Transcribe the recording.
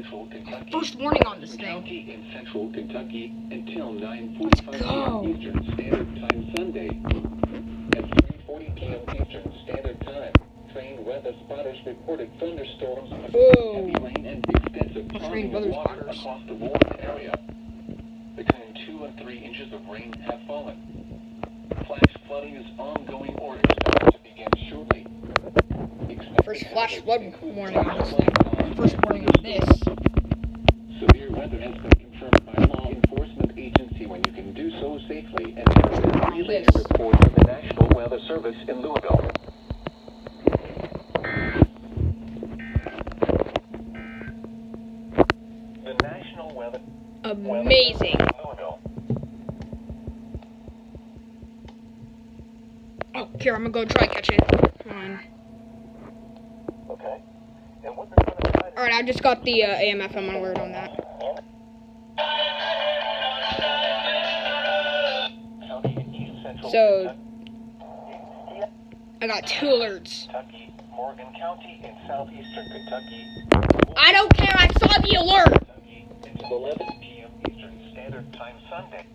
Central Kentucky. First warning on this thing. County in Central Kentucky until Let's 9:45 go. p.m. Eastern Standard Time Sunday. At 3:40 p.m. Eastern Standard Time, train weather spotters reported thunderstorms, heavy rain, and extensive Train flooding of weather water spotters. across the Warren area. Between 2 and 3 inches of rain have fallen. Flash flooding is ongoing. Orders are to begin shortly. First flash flood warning on this thing. First warning on this. Severe weather has been confirmed by law enforcement agency when you can do so safely and relay a report from the National Weather Service in Louisville. The National Weather Amazing. Louisville. Oh, here, I'm gonna go try catch it. Come on. Okay. And what they're going to try to Alright, I just got the AMF. I'm gonna alert on that. County in East Central So, Kentucky, I got 2 alerts. Kentucky, Morgan County in southeastern Kentucky, I don't care, I saw the alert! Kentucky until 11 p.m. Eastern Standard Time Sunday.